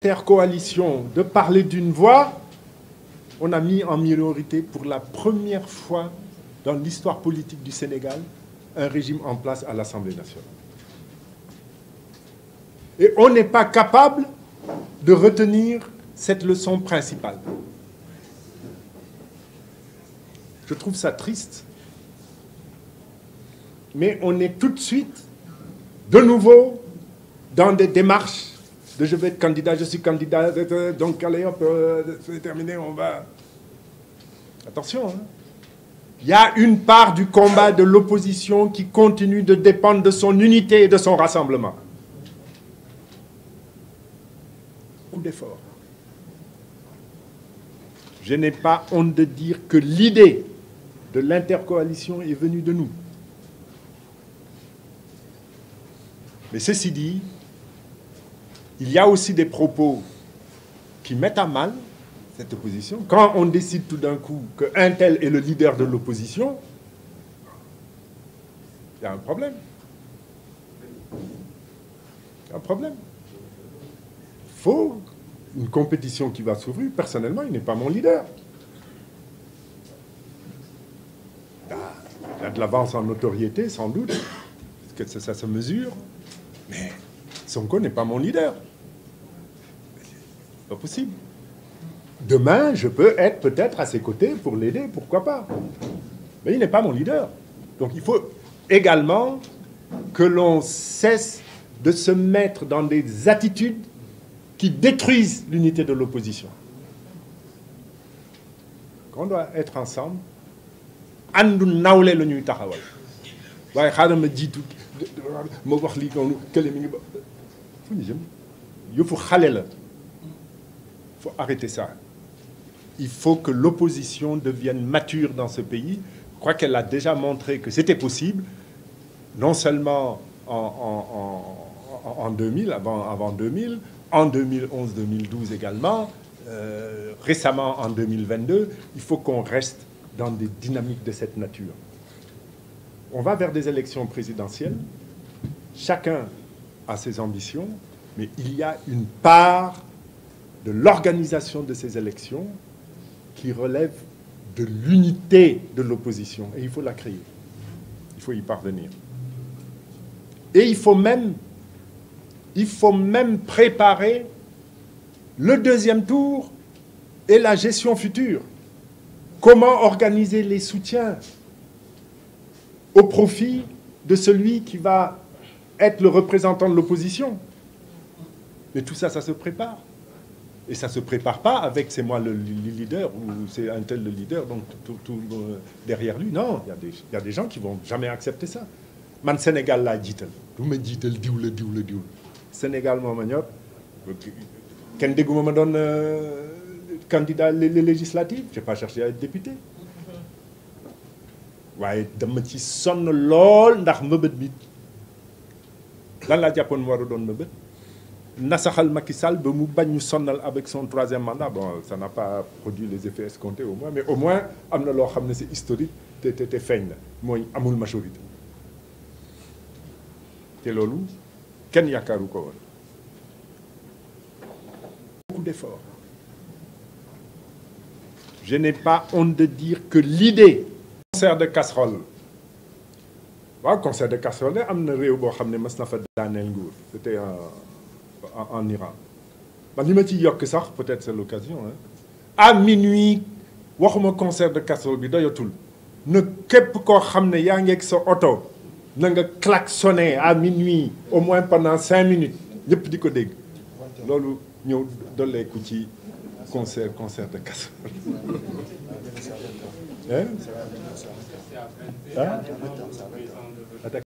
Intercoalition de parler d'une voix, on a mis en minorité pour la première fois dans l'histoire politique du Sénégal un régime en place à l'Assemblée nationale. Et on n'est pas capable de retenir cette leçon principale. Je trouve ça triste, mais on est tout de suite, de nouveau, dans des démarches de je vais être candidat, je suis candidat, donc allez hop, c'est terminé, on va... Attention, hein. Il y a une part du combat de l'opposition qui continue de dépendre de son unité et de son rassemblement. Beaucoup d'efforts. Je n'ai pas honte de dire que l'idée de l'intercoalition est venue de nous. Mais ceci dit, il y a aussi des propos qui mettent à mal cette opposition. Quand on décide tout d'un coup qu'un tel est le leader de l'opposition, il y a un problème. Il y a un problème. Il faut une compétition qui va s'ouvrir. Personnellement, il n'est pas mon leader. Il y a de l'avance en notoriété, sans doute, parce que ça se mesure. Mais Sonko n'est pas mon leader. C'est pas possible. Demain, je peux être peut-être à ses côtés pour l'aider, pourquoi pas. Mais il n'est pas mon leader. Donc il faut également que l'on cesse de se mettre dans des attitudes qui détruisent l'unité de l'opposition. On doit être ensemble. Andu nawle la ñuy taxawal. Waaye xaaral ma jiitu ma wax lii kon kële mi ngi ba fu ñu jëm yëfu xale la. Il faut arrêter ça. Il faut que l'opposition devienne mature dans ce pays. Je crois qu'elle a déjà montré que c'était possible, non seulement en 2000, avant 2000, en 2011-2012 également, récemment en 2022. Il faut qu'on reste dans des dynamiques de cette nature. On va vers des élections présidentielles. Chacun a ses ambitions, mais il y a une part de l'organisation de ces élections qui relève de l'unité de l'opposition. Et il faut la créer. Il faut y parvenir. Et il faut même préparer le deuxième tour et la gestion future. Comment organiser les soutiens au profit de celui qui va être le représentant de l'opposition. Mais tout ça, ça se prépare. Et ça ne se prépare pas avec c'est moi le leader ou c'est un tel le leader, donc tout derrière lui. Non, il y a des gens qui ne vont jamais accepter ça. Man Sénégal laa jiital du ma jiital diw la Sénégal moo ma ñor kenn dégguma ma doon candidat les législatives. Je n'ai pas cherché à être député. waaye dama ci sonn lool ndax mëbët bi lan laa jàppoon mu war a doon mëbët. Nasaxal Macky Sall ba mu bañ ñu sonnal avec son troisième mandat. Bon, ça n'a pas produit les effets escomptés au moins, mais au moins am na loo xam ne c'est historique te feeñ na mooy amul majorité te loolu kenn yaakaaru ko woon. Beaucoup d'efforts. Je n'ai pas honte de dire que l'idée concert de casserole waaw concert de casserole am na réew boo xam ne mas na fa daaneel nguur. C'était en Iran. Man li ma ci yokk sax peut-être c'est l'occasion hein. À minuit waxuma concert de casserole bi doyatul na képp koo xam ne yaa ngi ak sa oto na nga klaxonner à minuit au moins pendant 5 minutes ñëpp di ko dégg loolu ñëw dolleeku ci concert de casserole. Hein?